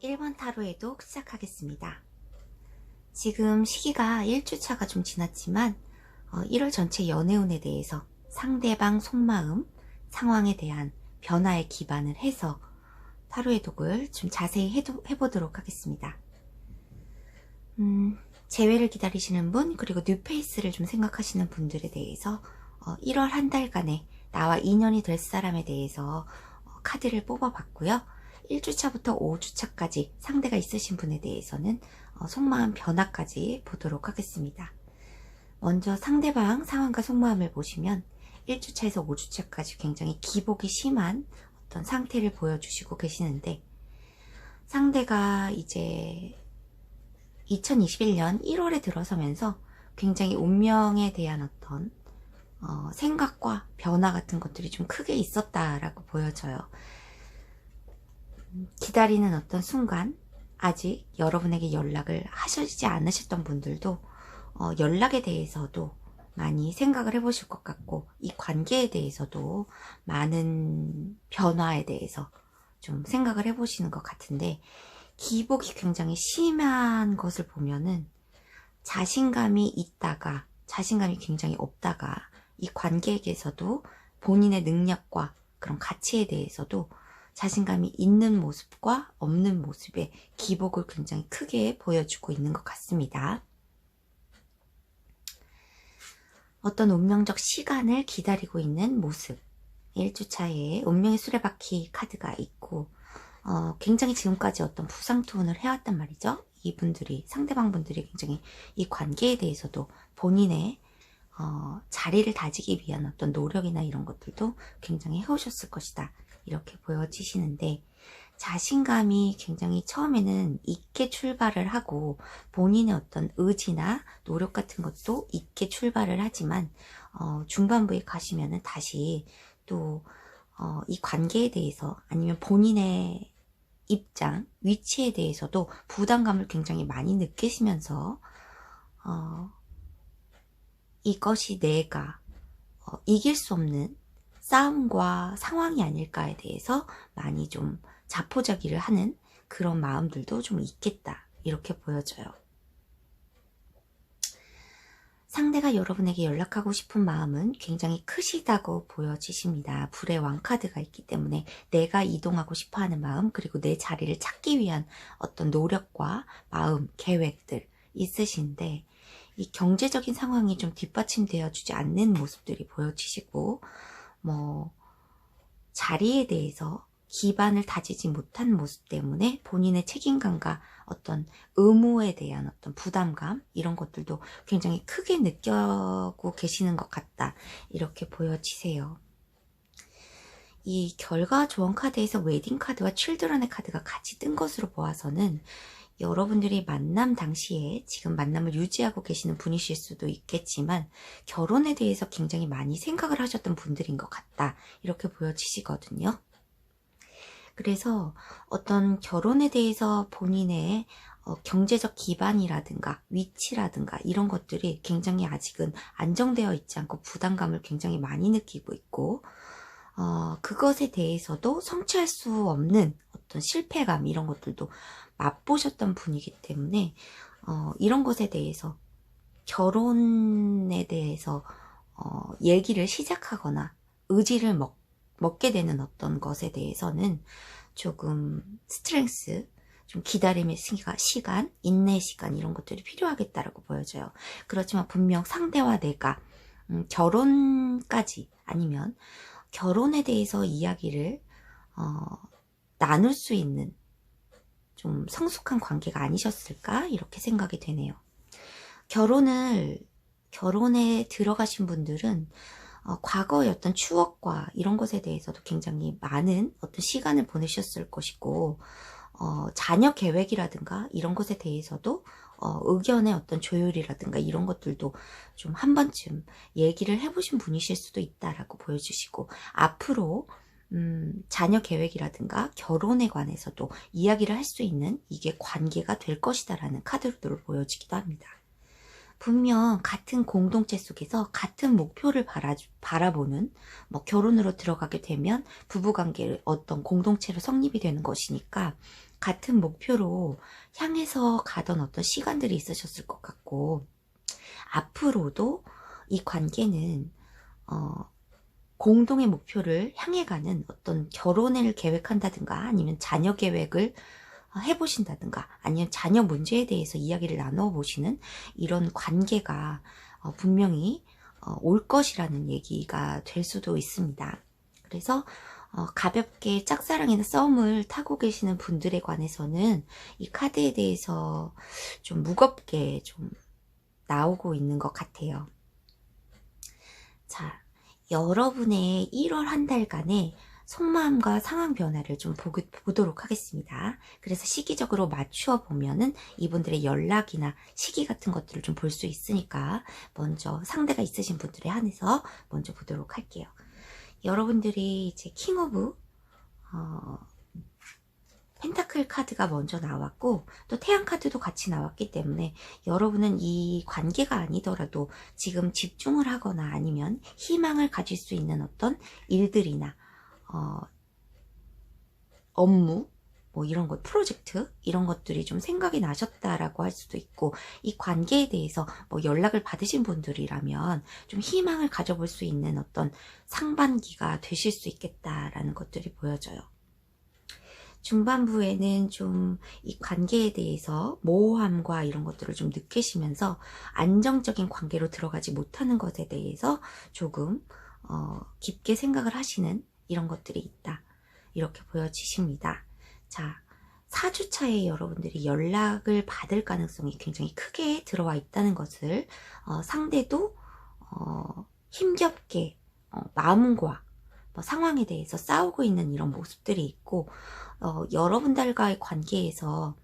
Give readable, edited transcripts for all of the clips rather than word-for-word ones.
1번 타로에도 시작하겠습니다. 지금 시기가 1주차가 좀 지났지만 1월 전체 연애운에 대해서 상대방 속마음, 상황에 대한 변화에 기반을 해서 타로의 독을 좀 자세히 해보도록 하겠습니다. 재회를 기다리시는 분, 그리고 뉴페이스를 좀 생각하시는 분들에 대해서 1월 한 달간의 나와 인연이 될 사람에 대해서 카드를 뽑아봤고요. 1주차부터 5주차까지 상대가 있으신 분에 대해서는 속마음 변화까지 보도록 하겠습니다. 먼저 상대방 상황과 속마음을 보시면 1주차에서 5주차까지 굉장히 기복이 심한 어떤 상태를 보여주시고 계시는데, 상대가 이제 2021년 1월에 들어서면서 굉장히 운명에 대한 어떤 생각과 변화 같은 것들이 좀 크게 있었다라고 보여져요. 기다리는 어떤 순간, 아직 여러분에게 연락을 하시지 않으셨던 분들도 연락에 대해서도 많이 생각을 해보실 것 같고, 이 관계에 대해서도 많은 변화에 대해서 좀 생각을 해보시는 것 같은데, 기복이 굉장히 심한 것을 보면은 자신감이 있다가 자신감이 굉장히 없다가, 이 관계에서도 본인의 능력과 그런 가치에 대해서도 자신감이 있는 모습과 없는 모습의 기복을 굉장히 크게 보여주고 있는 것 같습니다. 어떤 운명적 시간을 기다리고 있는 모습, 1주차에 운명의 수레바퀴 카드가 있고, 굉장히 지금까지 어떤 부상투혼을 해왔단 말이죠. 이분들이, 상대방분들이 굉장히 이 관계에 대해서도 본인의 자리를 다지기 위한 어떤 노력이나 이런 것들도 굉장히 해오셨을 것이다, 이렇게 보여지시는데, 자신감이 굉장히 처음에는 있게 출발을 하고 본인의 어떤 의지나 노력 같은 것도 있게 출발을 하지만 중반부에 가시면은 다시 또 이 관계에 대해서, 아니면 본인의 입장, 위치에 대해서도 부담감을 굉장히 많이 느끼시면서 이것이 내가 이길 수 없는 싸움과 상황이 아닐까에 대해서 많이 좀 자포자기를 하는 그런 마음들도 좀 있겠다, 이렇게 보여져요. 상대가 여러분에게 연락하고 싶은 마음은 굉장히 크시다고 보여지십니다. 불의 왕카드가 있기 때문에 내가 이동하고 싶어하는 마음, 그리고 내 자리를 찾기 위한 어떤 노력과 마음, 계획들 있으신데, 이 경제적인 상황이 좀 뒷받침되어 주지 않는 모습들이 보여지시고, 자리에 대해서 기반을 다지지 못한 모습 때문에 본인의 책임감과 어떤 의무에 대한 어떤 부담감, 이런 것들도 굉장히 크게 느끼고 계시는 것 같다, 이렇게 보여지세요. 이 결과 조언 카드에서 웨딩 카드와 칠드런의 카드가 같이 뜬 것으로 보아서는 여러분들이 만남 당시에 지금 만남을 유지하고 계시는 분이실 수도 있겠지만 결혼에 대해서 굉장히 많이 생각을 하셨던 분들인 것 같다, 이렇게 보여지시거든요. 그래서 어떤 결혼에 대해서 본인의 경제적 기반이라든가 위치라든가 이런 것들이 굉장히 아직은 안정되어 있지 않고 부담감을 굉장히 많이 느끼고 있고, 그것에 대해서도 성취할 수 없는 어떤 실패감, 이런 것들도 맛보셨던 분이기 때문에 이런 것에 대해서, 결혼에 대해서 얘기를 시작하거나 의지를 먹게 되는 어떤 것에 대해서는 조금 스트렝스, 좀 기다림의 시간, 인내 시간, 이런 것들이 필요하겠다라고 보여져요. 그렇지만 분명 상대와 내가 결혼까지, 아니면 결혼에 대해서 이야기를 나눌 수 있는 좀 성숙한 관계가 아니셨을까, 이렇게 생각이 되네요. 결혼에 들어가신 분들은 과거의 어떤 추억과 이런 것에 대해서도 굉장히 많은 어떤 시간을 보내셨을 것이고, 자녀 계획이라든가 이런 것에 대해서도 의견의 어떤 조율이라든가 이런 것들도 좀 한 번쯤 얘기를 해보신 분이실 수도 있다라고 보여주시고, 앞으로 자녀 계획이라든가 결혼에 관해서도 이야기를 할 수 있는, 이게 관계가 될 것이다 라는 카드들을 보여주기도 합니다. 분명 같은 공동체 속에서 같은 목표를 바라보는, 결혼으로 들어가게 되면 부부관계를 어떤 공동체로 성립이 되는 것이니까 같은 목표로 향해서 가던 어떤 시간들이 있으셨을 것 같고, 앞으로도 이 관계는 공동의 목표를 향해 가는 어떤 결혼을 계획한다든가 아니면 자녀 계획을 해보신다든가 아니면 자녀 문제에 대해서 이야기를 나눠보시는 이런 관계가 분명히 올 것이라는 얘기가 될 수도 있습니다. 그래서 가볍게 짝사랑이나 썸을 타고 계시는 분들에 관해서는 이 카드에 대해서 좀 무겁게 좀 나오고 있는 것 같아요. 자, 여러분의 1월 한 달간의 속마음과 상황 변화를 좀 보도록 하겠습니다. 그래서 시기적으로 맞추어 보면은 이분들의 연락이나 시기 같은 것들을 좀 볼 수 있으니까 먼저 상대가 있으신 분들에 한해서 먼저 보도록 할게요. 여러분들이 이제 킹 오브 펜타클 카드가 먼저 나왔고 또 태양 카드도 같이 나왔기 때문에 여러분은 이 관계가 아니더라도 지금 집중을 하거나 아니면 희망을 가질 수 있는 어떤 일들이나 업무 뭐 이런 것, 프로젝트 이런 것들이 좀 생각이 나셨다라고 할 수도 있고, 이 관계에 대해서 뭐 연락을 받으신 분들이라면 좀 희망을 가져볼 수 있는 어떤 상반기가 되실 수 있겠다라는 것들이 보여져요. 중반부에는 좀 이 관계에 대해서 모호함과 이런 것들을 좀 느끼시면서 안정적인 관계로 들어가지 못하는 것에 대해서 조금 깊게 생각을 하시는 이런 것들이 있다, 이렇게 보여지십니다. 자, 4주차에 여러분들이 연락을 받을 가능성이 굉장히 크게 들어와 있다는 것을 상대도 힘겹게 마음과 상황에 대해서 싸우고 있는 이런 모습들이 있고, 여러분들과의 관계에서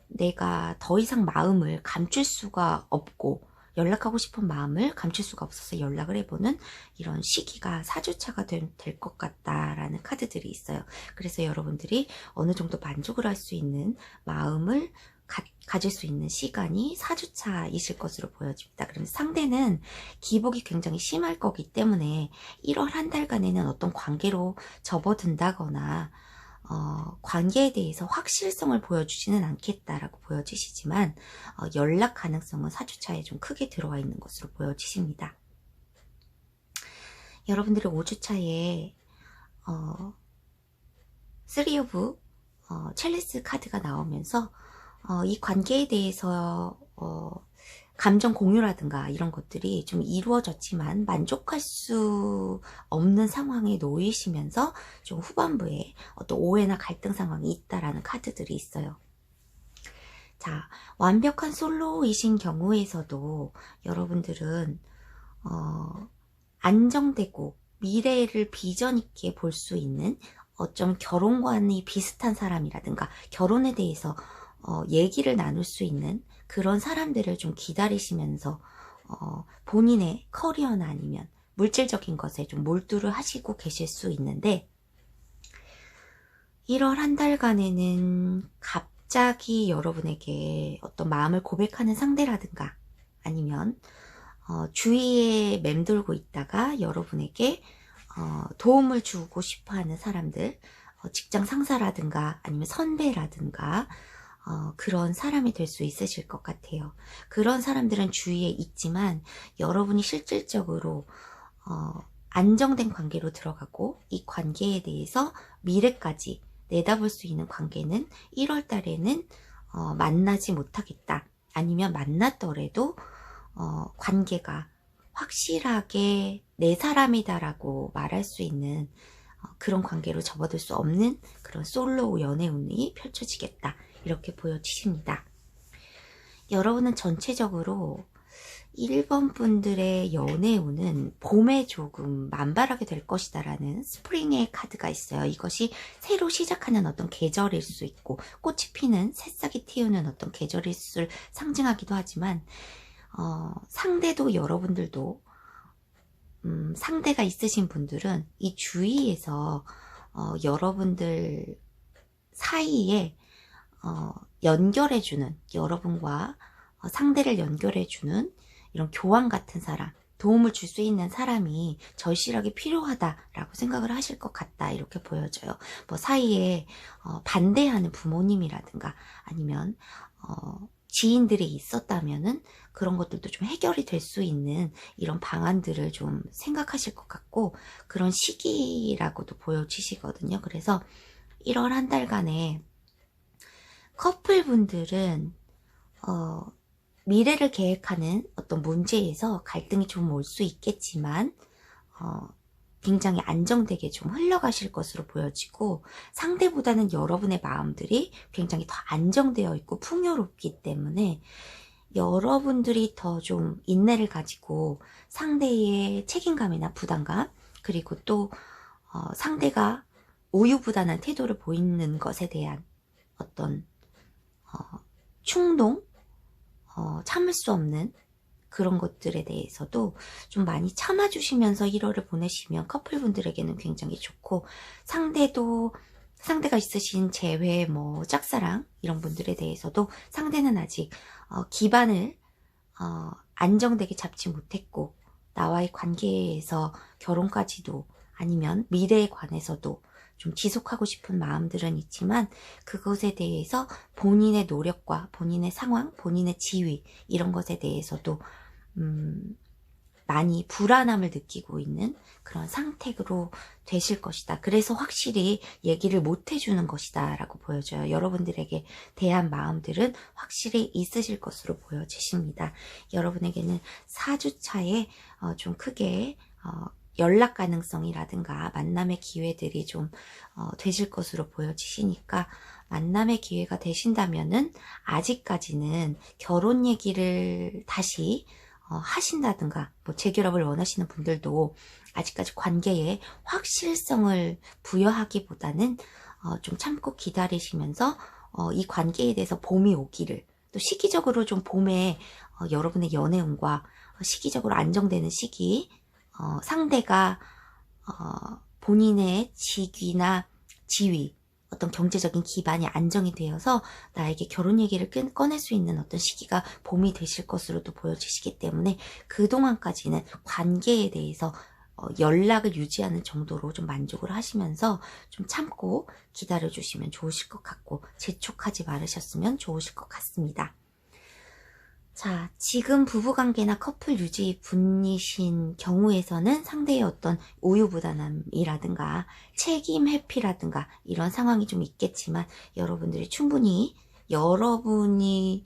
내가 더 이상 마음을 감출 수가 없고 연락하고 싶은 마음을 감출 수가 없어서 연락을 해보는 이런 시기가 4주차가 될 것 같다라는 카드들이 있어요. 그래서 여러분들이 어느 정도 만족을 할 수 있는 마음을 가질 수 있는 시간이 4주차이실 것으로 보여집니다. 그러면 상대는 기복이 굉장히 심할 거기 때문에 1월 한 달간에는 어떤 관계로 접어든다거나 관계에 대해서 확실성을 보여주지는 않겠다라고 보여지시지만 연락 가능성은 4주차에 좀 크게 들어와 있는 것으로 보여지십니다. 여러분들의 5주차에 3 오브 첼리스 카드가 나오면서 이 관계에 대해서 감정 공유라든가 이런 것들이 좀 이루어졌지만 만족할 수 없는 상황에 놓이시면서 좀 후반부에 어떤 오해나 갈등 상황이 있다라는 카드들이 있어요. 자, 완벽한 솔로이신 경우에서도 여러분들은 안정되고 미래를 비전 있게 볼 수 있는 어쩜 결혼관이 비슷한 사람이라든가 결혼에 대해서 얘기를 나눌 수 있는 그런 사람들을 좀 기다리시면서 본인의 커리어나 아니면 물질적인 것에 좀 몰두를 하시고 계실 수 있는데, 1월 한 달간에는 갑자기 여러분에게 어떤 마음을 고백하는 상대라든가 아니면 주위에 맴돌고 있다가 여러분에게 도움을 주고 싶어하는 사람들, 직장 상사라든가 아니면 선배라든가 그런 사람이 될 수 있으실 것 같아요. 그런 사람들은 주위에 있지만 여러분이 실질적으로 안정된 관계로 들어가고 이 관계에 대해서 미래까지 내다볼 수 있는 관계는 1월 달에는 만나지 못하겠다, 아니면 만났더라도 관계가 확실하게 내 사람이다 라고 말할 수 있는 그런 관계로 접어들 수 없는 그런 솔로 연애운이 펼쳐지겠다, 이렇게 보여지십니다. 여러분은 전체적으로 1번 분들의 연애운은 봄에 조금 만발하게 될 것이다 라는 스프링의 카드가 있어요. 이것이 새로 시작하는 어떤 계절일 수 있고 꽃이 피는 새싹이 틔우는 어떤 계절일 수를 상징하기도 하지만 상대도 여러분들도 상대가 있으신 분들은 이 주위에서 여러분들 사이에 연결해주는, 여러분과 상대를 연결해주는 이런 교환 같은 사람, 도움을 줄 수 있는 사람이 절실하게 필요하다라고 생각을 하실 것 같다, 이렇게 보여져요. 뭐 사이에 반대하는 부모님이라든가 아니면 지인들이 있었다면은 그런 것들도 좀 해결이 될 수 있는 이런 방안들을 좀 생각하실 것 같고, 그런 시기라고도 보여지시거든요. 그래서 1월 한 달간의 커플분들은 미래를 계획하는 어떤 문제에서 갈등이 좀 올 수 있겠지만 굉장히 안정되게 좀 흘러가실 것으로 보여지고, 상대보다는 여러분의 마음들이 굉장히 더 안정되어 있고 풍요롭기 때문에 여러분들이 더 좀 인내를 가지고 상대의 책임감이나 부담감, 그리고 또 상대가 우유부단한 태도를 보이는 것에 대한 어떤 충동, 참을 수 없는 그런 것들에 대해서도 좀 많이 참아주시면서 1월을 보내시면 커플분들에게는 굉장히 좋고, 상대가 있으신 재회, 뭐 짝사랑 이런 분들에 대해서도 상대는 아직 기반을 안정되게 잡지 못했고, 나와의 관계에서 결혼까지도 아니면 미래에 관해서도 좀 지속하고 싶은 마음들은 있지만, 그것에 대해서 본인의 노력과 본인의 상황, 본인의 지위 이런 것에 대해서도 많이 불안함을 느끼고 있는 그런 상태로 되실 것이다. 그래서 확실히 얘기를 못 해주는 것이다 라고 보여져요. 여러분들에게 대한 마음들은 확실히 있으실 것으로 보여지십니다. 여러분에게는 4주차에 좀 크게 연락 가능성이라든가 만남의 기회들이 좀 되실 것으로 보여지시니까, 만남의 기회가 되신다면은 아직까지는 결혼 얘기를 다시 하신다든가, 뭐 재결합을 원하시는 분들도 아직까지 관계에 확실성을 부여하기보다는 좀 참고 기다리시면서 이 관계에 대해서 봄이 오기를, 또 시기적으로 좀 봄에 여러분의 연애운과 시기적으로 안정되는 시기, 상대가 본인의 직위나 지위, 어떤 경제적인 기반이 안정이 되어서 나에게 결혼 얘기를 꺼낼 수 있는 어떤 시기가 봄이 되실 것으로도 보여지시기 때문에, 그동안까지는 관계에 대해서 연락을 유지하는 정도로 좀 만족을 하시면서 좀 참고 기다려주시면 좋으실 것 같고, 재촉하지 말으셨으면 좋으실 것 같습니다. 자, 지금 부부관계나 커플 유지 분이신 경우에서는 상대의 어떤 우유부단함이라든가 책임 회피라든가 이런 상황이 좀 있겠지만, 여러분들이 충분히 여러분이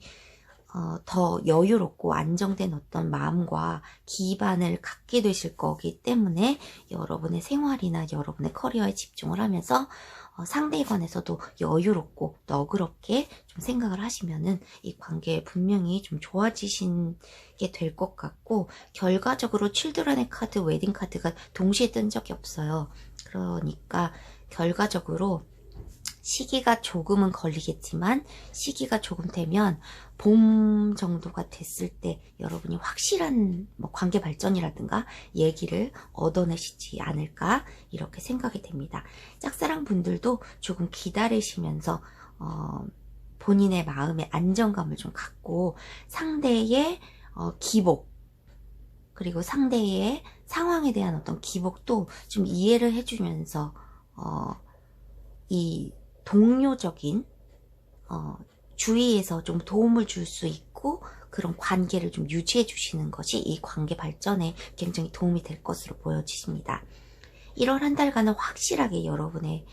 더 여유롭고 안정된 어떤 마음과 기반을 갖게 되실 거기 때문에 여러분의 생활이나 여러분의 커리어에 집중을 하면서 상대에 관해서도 여유롭고 너그럽게 좀 생각을 하시면은 이 관계 분명히 좀 좋아지시게 될 것 같고, 결과적으로 칠드런의 카드, 웨딩 카드가 동시에 뜬 적이 없어요. 그러니까 결과적으로 시기가 조금은 걸리겠지만, 시기가 조금 되면 봄 정도가 됐을 때 여러분이 확실한 뭐 관계 발전이라든가 얘기를 얻어내시지 않을까, 이렇게 생각이 됩니다. 짝사랑 분들도 조금 기다리시면서 본인의 마음의 안정감을 좀 갖고, 상대의 기복, 그리고 상대의 상황에 대한 어떤 기복도 좀 이해를 해주면서 이 동료적인 주위에서 좀 도움을 줄 수 있고, 그런 관계를 좀 유지해 주시는 것이 이 관계 발전에 굉장히 도움이 될 것으로 보여지십니다. 1월 한 달간은 확실하게 여러분의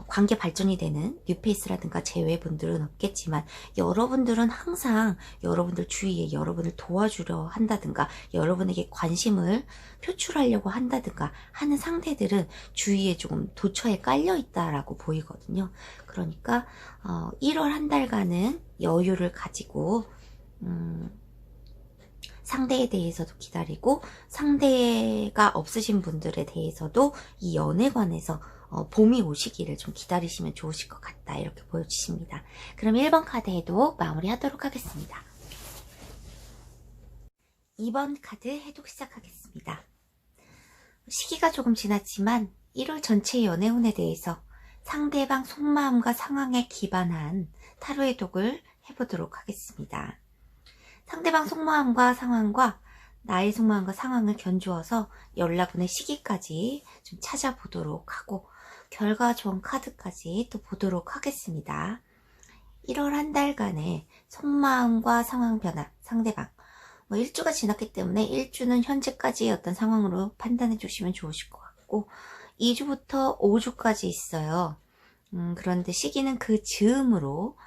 관계 발전이 되는 뉴페이스라든가 재회분들은 없겠지만, 여러분들은 항상 여러분들 주위에 여러분을 도와주려 한다든가 여러분에게 관심을 표출하려고 한다든가 하는 상대들은 주위에 조금 도처에 깔려 있다라고 보이거든요. 그러니까 1월 한 달간은 여유를 가지고 상대에 대해서도 기다리고, 상대가 없으신 분들에 대해서도 이 연애관에서 봄이 오시기를 좀 기다리시면 좋으실 것 같다, 이렇게 보여주십니다. 그럼 1번 카드 해독 마무리하도록 하겠습니다. 2번 카드 해독 시작하겠습니다. 시기가 조금 지났지만 1월 전체 연애운에 대해서 상대방 속마음과 상황에 기반한 타로 해독을 해보도록 하겠습니다. 상대방 속마음과 상황과 나의 속마음과 상황을 견주어서 연락운의 시기까지 좀 찾아보도록 하고 결과 좋은 카드까지 또 보도록 하겠습니다. 1월 한 달간의 속마음과 상황 변화, 상대방 1주가 지났기 때문에 1주는 현재까지의 어떤 상황으로 판단해 주시면 좋으실 것 같고 2주부터 5주까지 있어요. 그런데 시기는 그 즈음으로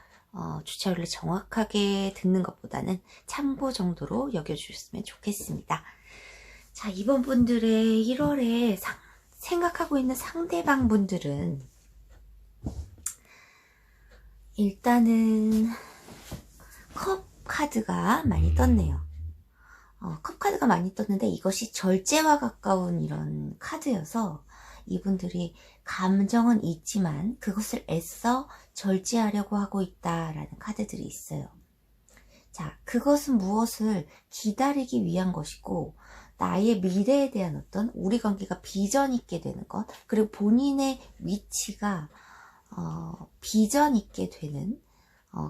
주차율을 정확하게 듣는 것보다는 참고 정도로 여겨주셨으면 좋겠습니다. 자, 이번 분들의 1월에 생각하고 있는 상대방 분들은 일단은 컵 카드가 많이 떴네요. 컵 카드가 많이 떴는데 이것이 절제와 가까운 이런 카드여서 이분들이 감정은 있지만 그것을 애써 절제하려고 하고 있다라는 카드들이 있어요. 자, 그것은 무엇을 기다리기 위한 것이고 나의 미래에 대한 어떤 우리 관계가 비전 있게 되는 것 그리고 본인의 위치가 비전 있게 되는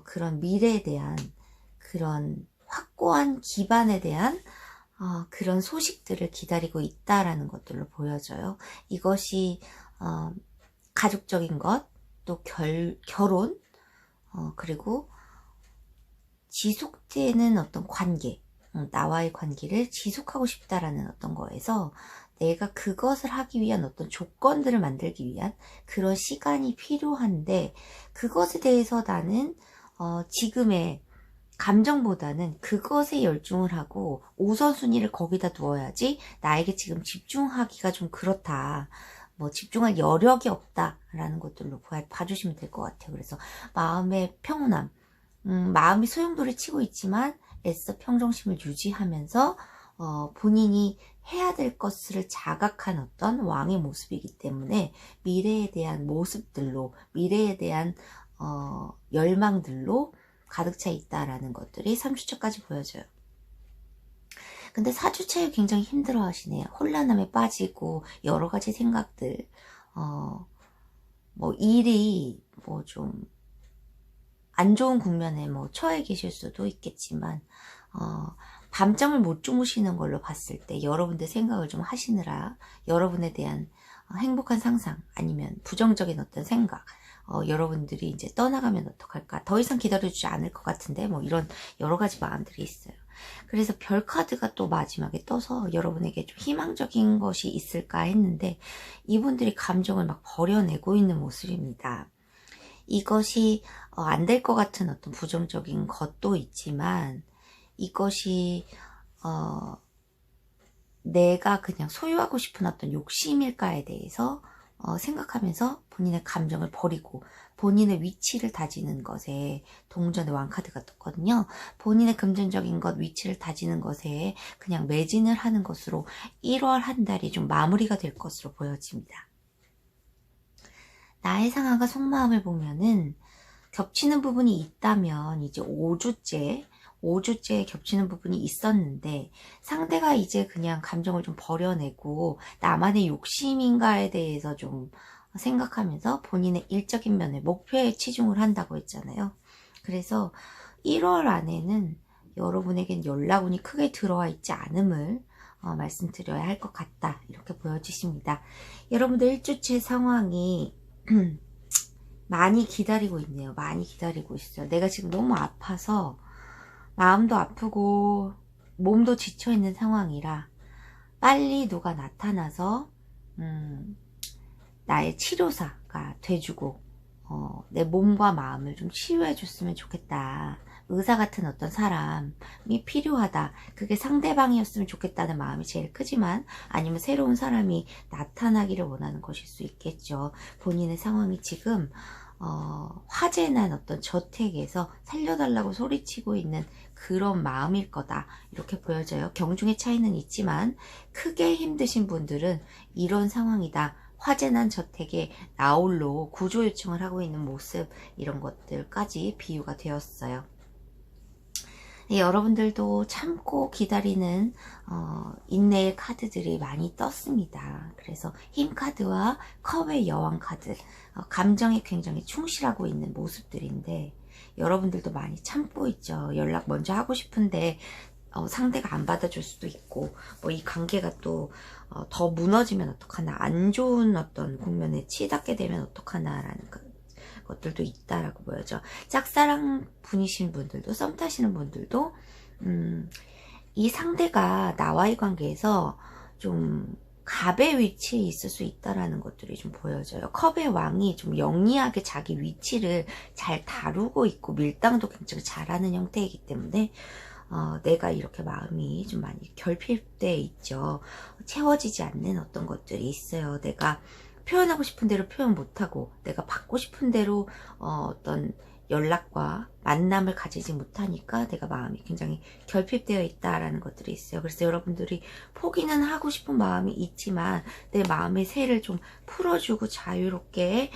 그런 미래에 대한 그런 확고한 기반에 대한 그런 소식들을 기다리고 있다라는 것들로 보여져요. 이것이 가족적인 것, 또 결혼, 그리고 지속되는 어떤 관계, 나와의 관계를 지속하고 싶다라는 어떤 거에서 내가 그것을 하기 위한 어떤 조건들을 만들기 위한 그런 시간이 필요한데 그것에 대해서 나는 지금의 감정보다는 그것에 열중을 하고 우선순위를 거기다 두어야지 나에게 지금 집중하기가 좀 그렇다. 집중할 여력이 없다라는 것들로 봐주시면 될 것 같아요. 그래서 마음의 평온함, 마음이 소용돌이 치고 있지만 애써 평정심을 유지하면서 본인이 해야 될 것을 자각한 어떤 왕의 모습이기 때문에 미래에 대한 모습들로 미래에 대한 열망들로 가득 차 있다라는 것들이 3주차까지 보여져요. 근데 4주차에 굉장히 힘들어 하시네요. 혼란함에 빠지고 여러 가지 생각들 일이 좀 안 좋은 국면에 처해 계실 수도 있겠지만 밤잠을 못 주무시는 걸로 봤을 때 여러분들 생각을 좀 하시느라 여러분에 대한 행복한 상상 아니면 부정적인 어떤 생각 여러분들이 이제 떠나가면 어떡할까 더 이상 기다려주지 않을 것 같은데 이런 여러 가지 마음들이 있어요. 그래서 별 카드가 또 마지막에 떠서 여러분에게 좀 희망적인 것이 있을까 했는데 이분들이 감정을 막 버려내고 있는 모습입니다. 이것이 안 될 것 같은 어떤 부정적인 것도 있지만 이것이 내가 그냥 소유하고 싶은 어떤 욕심일까에 대해서 생각하면서 본인의 감정을 버리고 본인의 위치를 다지는 것에 동전의 왕카드가 떴거든요. 본인의 금전적인 것, 위치를 다지는 것에 그냥 매진을 하는 것으로 1월 한 달이 좀 마무리가 될 것으로 보여집니다. 나의 상황과 속마음을 보면은 겹치는 부분이 있다면 이제 5주째 겹치는 부분이 있었는데 상대가 이제 그냥 감정을 좀 버려내고 나만의 욕심인가에 대해서 좀 생각하면서 본인의 일적인 면에 목표에 치중을 한다고 했잖아요. 그래서 1월 안에는 여러분에겐 연락운이 크게 들어와 있지 않음을 말씀드려야 할 것 같다 이렇게 보여지십니다. 여러분들 1주째 상황이 많이 기다리고 있네요. 많이 기다리고 있어요. 내가 지금 너무 아파서 마음도 아프고 몸도 지쳐있는 상황이라 빨리 누가 나타나서 나의 치료사가 돼주고 내 몸과 마음을 좀 치유해 줬으면 좋겠다. 의사 같은 어떤 사람이 필요하다. 그게 상대방이었으면 좋겠다는 마음이 제일 크지만 아니면 새로운 사람이 나타나기를 원하는 것일 수 있겠죠. 본인의 상황이 지금 화재난 어떤 저택에서 살려달라고 소리치고 있는 그런 마음일 거다 이렇게 보여져요. 경중의 차이는 있지만 크게 힘드신 분들은 이런 상황이다. 화재난 저택에 나홀로 구조 요청을 하고 있는 모습 이런 것들까지 비유가 되었어요. 여러분들도 참고 기다리는 인내의 카드들이 많이 떴습니다. 그래서 힘 카드와 컵의 여왕 카드 감정에 굉장히 충실하고 있는 모습들인데 여러분들도 많이 참고 있죠. 연락 먼저 하고 싶은데 상대가 안 받아줄 수도 있고, 뭐 이 관계가 또 더 무너지면 어떡하나, 안 좋은 어떤 국면에 치닫게 되면 어떡하나라는 것들도 있다라고 보여져. 짝사랑 분이신 분들도, 썸 타시는 분들도 이 상대가 나와의 관계에서 좀 갑의 위치에 있을 수 있다라는 것들이 좀 보여져요. 컵의 왕이 좀 영리하게 자기 위치를 잘 다루고 있고 밀당도 굉장히 잘하는 형태이기 때문에 내가 이렇게 마음이 좀 많이 결핍돼 있죠. 채워지지 않는 어떤 것들이 있어요. 내가 표현하고 싶은 대로 표현 못하고, 내가 받고 싶은 대로 어떤 연락과 만남을 가지지 못하니까 내가 마음이 굉장히 결핍되어 있다라는 것들이 있어요. 그래서 여러분들이 포기는 하고 싶은 마음이 있지만 내 마음의 새를 좀 풀어주고 자유롭게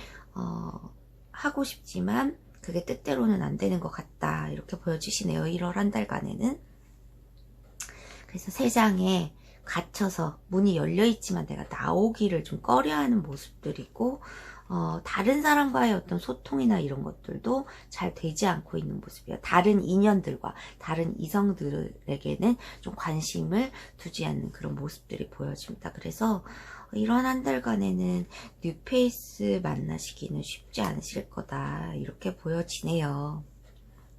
하고 싶지만 그게 뜻대로는 안 되는 것 같다, 이렇게 보여지시네요. 1월 한 달간에는. 그래서 세상에 갇혀서 문이 열려있지만 내가 나오기를 좀 꺼려하는 모습들이고, 다른 사람과의 어떤 소통이나 이런 것들도 잘 되지 않고 있는 모습이에요. 다른 인연들과 다른 이성들에게는 좀 관심을 두지 않는 그런 모습들이 보여집니다. 그래서 이런 한 달간에는 뉴페이스 만나시기는 쉽지 않으실 거다, 이렇게 보여지네요.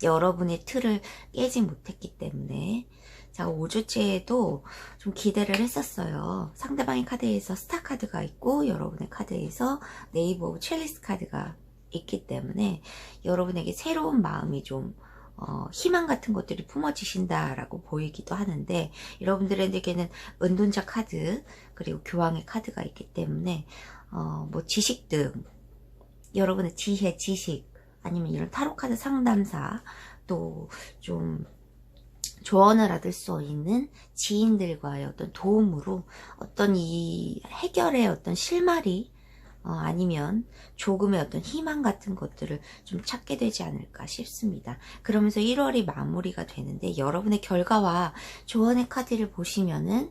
여러분의 틀을 깨지 못했기 때문에. 자, 5주째에도 좀 기대를 했었어요. 상대방의 카드에서 스타 카드가 있고 여러분의 카드에서 네이버 오브 첼리스 카드가 있기 때문에 여러분에게 새로운 마음이 좀 희망 같은 것들이 품어지신다라고 보이기도 하는데, 여러분들에게는 은둔자 카드 그리고 교황의 카드가 있기 때문에 뭐 지식 등 여러분의 지혜, 지식, 아니면 이런 타로 카드 상담사, 또 좀 조언을 얻을 수 있는 지인들과의 어떤 도움으로 어떤 이 해결의 어떤 실마리, 아니면 조금의 어떤 희망 같은 것들을 좀 찾게 되지 않을까 싶습니다. 그러면서 1월이 마무리가 되는데, 여러분의 결과와 조언의 카드를 보시면은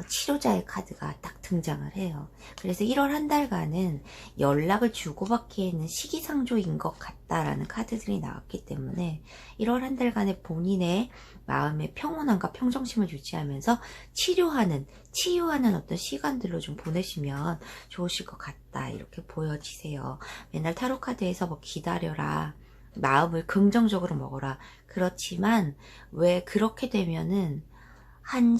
치료자의 카드가 딱 등장을 해요. 그래서 1월 한 달간은 연락을 주고받기에는 시기상조인 것 같다라는 카드들이 나왔기 때문에 1월 한 달간의 본인의 마음의 평온함과 평정심을 유지하면서 치유하는 어떤 시간들로 좀 보내시면 좋으실 것 같다, 이렇게 보여지세요. 맨날 타로 카드에서 뭐 기다려라, 마음을 긍정적으로 먹어라, 그렇지만 왜 그렇게 되면은 한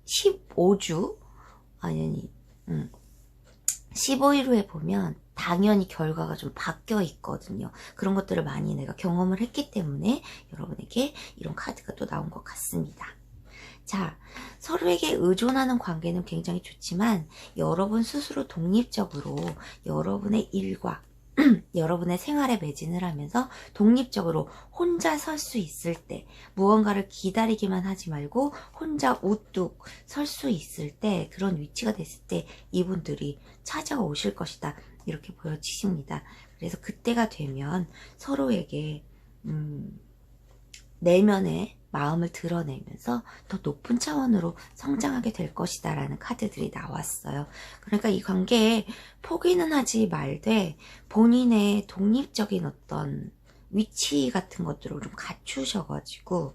15주 아니 15일 후에 보면 당연히 결과가 좀 바뀌어 있거든요. 그런 것들을 많이 내가 경험을 했기 때문에 여러분에게 이런 카드가 또 나온 것 같습니다. 자, 서로에게 의존하는 관계는 굉장히 좋지만 여러분 스스로 독립적으로 여러분의 일과 여러분의 생활에 매진을 하면서 독립적으로 혼자 설 수 있을 때, 무언가를 기다리기만 하지 말고 혼자 우뚝 설 수 있을 때, 그런 위치가 됐을 때 이분들이 찾아오실 것이다, 이렇게 보여지십니다. 그래서 그때가 되면 서로에게 내면의 마음을 드러내면서 더 높은 차원으로 성장하게 될 것이다 라는 카드들이 나왔어요. 그러니까 이 관계에 포기는 하지 말되 본인의 독립적인 어떤 위치 같은 것들을 좀 갖추셔가지고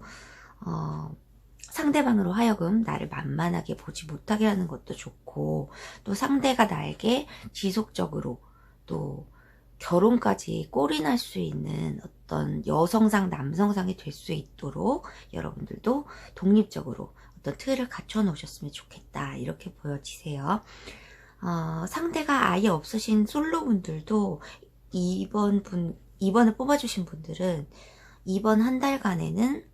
상대방으로 하여금 나를 만만하게 보지 못하게 하는 것도 좋고, 또 상대가 나에게 지속적으로 또 결혼까지 꼴이 날 수 있는 어떤 여성상 남성상이 될 수 있도록 여러분들도 독립적으로 어떤 틀을 갖춰 놓으셨으면 좋겠다, 이렇게 보여지세요. 상대가 아예 없으신 솔로분들도 이번에 뽑아주신 분들은 이번 한 달간에는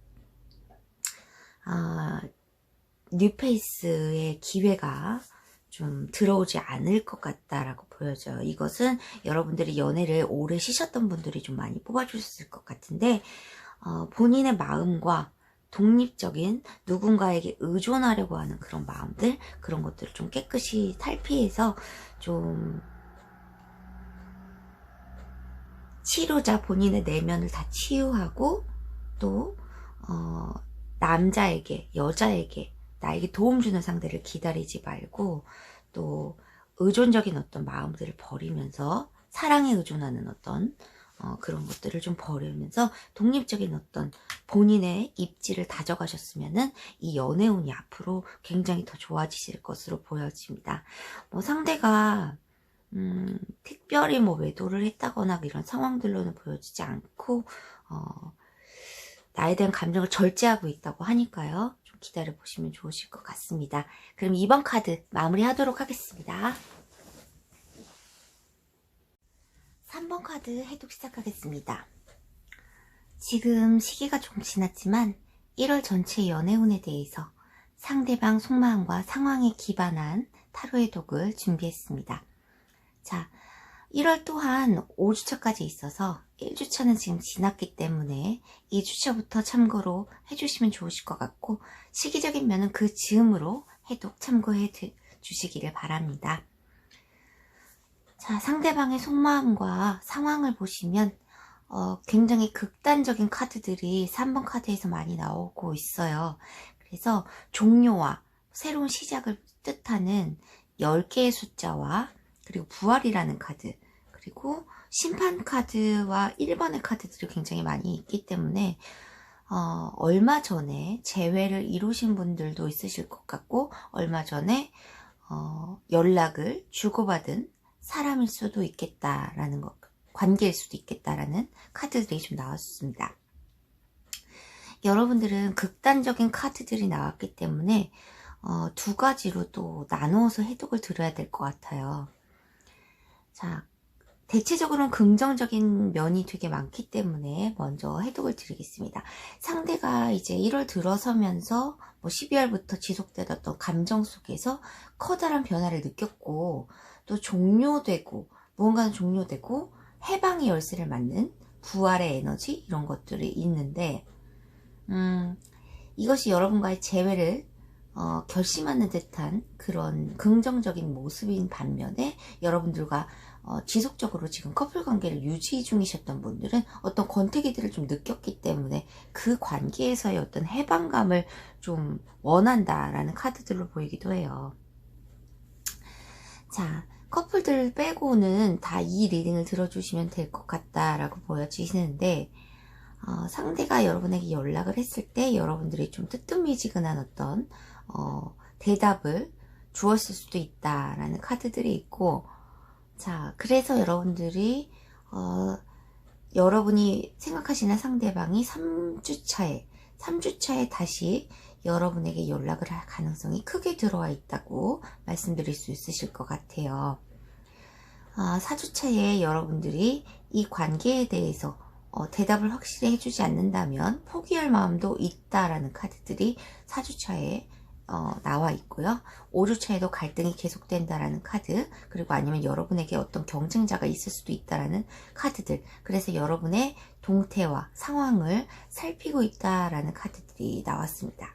뉴페이스의 기회가 좀 들어오지 않을 것 같다라고 보여져요. 이것은 여러분들이 연애를 오래 쉬셨던 분들이 좀 많이 뽑아주셨을 것 같은데, 본인의 마음과 독립적인 누군가에게 의존하려고 하는 그런 마음들, 그런 것들을 좀 깨끗이 탈피해서 좀 치료자 본인의 내면을 다 치유하고, 또 남자에게, 여자에게 나에게 도움 주는 상대를 기다리지 말고, 또 의존적인 어떤 마음들을 버리면서 사랑에 의존하는 어떤 그런 것들을 좀 버리면서 독립적인 어떤 본인의 입지를 다져가셨으면은 이 연애운이 앞으로 굉장히 더 좋아지실 것으로 보여집니다. 뭐 상대가 특별히 뭐 외도를 했다거나 이런 상황들로는 보여지지 않고 나에 대한 감정을 절제하고 있다고 하니까요. 좀 기다려 보시면 좋으실 것 같습니다. 그럼 2번 카드 마무리하도록 하겠습니다. 3번 카드 해독 시작하겠습니다. 지금 시기가 좀 지났지만 1월 전체 연애운에 대해서 상대방 속마음과 상황에 기반한 타로 해독을 준비했습니다. 자, 1월 또한 5주차까지 있어서 1주차는 지금 지났기 때문에 2주차부터 참고로 해주시면 좋으실 것 같고, 시기적인 면은 그 즈음으로 해독 참고해 주시기를 바랍니다. 자, 상대방의 속마음과 상황을 보시면 굉장히 극단적인 카드들이 3번 카드에서 많이 나오고 있어요. 그래서 종료와 새로운 시작을 뜻하는 10개의 숫자와 그리고 부활이라는 카드, 그리고 심판 카드와 1번의 카드들이 굉장히 많이 있기 때문에 얼마 전에 재회를 이루신 분들도 있으실 것 같고, 얼마 전에 연락을 주고받은 사람일 수도 있겠다라는 것, 관계일 수도 있겠다라는 카드들이 좀 나왔습니다. 여러분들은 극단적인 카드들이 나왔기 때문에 두 가지로 또 나누어서 해독을 드려야 될 것 같아요. 자, 대체적으로는 긍정적인 면이 되게 많기 때문에 먼저 해독을 드리겠습니다. 상대가 이제 1월 들어서면서 뭐 12월부터 지속되던 어떤 감정 속에서 커다란 변화를 느꼈고, 또 종료되고, 무언가는 종료되고 해방의 열쇠를 맞는 부활의 에너지, 이런 것들이 있는데 이것이 여러분과의 재회를 결심하는 듯한 그런 긍정적인 모습인 반면에, 여러분들과 지속적으로 지금 커플 관계를 유지 중이셨던 분들은 어떤 권태기들을 좀 느꼈기 때문에 그 관계에서의 어떤 해방감을 좀 원한다라는 카드들로 보이기도 해요. 자, 커플들 빼고는 다 이 리딩을 들어주시면 될 것 같다라고 보여지시는데, 상대가 여러분에게 연락을 했을 때 여러분들이 좀 뜨뜻미지근한 어떤 대답을 주었을 수도 있다라는 카드들이 있고, 자, 그래서 여러분들이 여러분이 생각하시는 상대방이 3주차에 다시 여러분에게 연락을 할 가능성이 크게 들어와 있다고 말씀드릴 수 있으실 것 같아요. 4주차에 여러분들이 이 관계에 대해서 대답을 확실히 해주지 않는다면 포기할 마음도 있다라는 카드들이 4주차에 나와 있고요. 5주차에도 갈등이 계속된다라는 카드, 그리고 아니면 여러분에게 어떤 경쟁자가 있을 수도 있다라는 카드들, 그래서 여러분의 동태와 상황을 살피고 있다라는 카드들이 나왔습니다.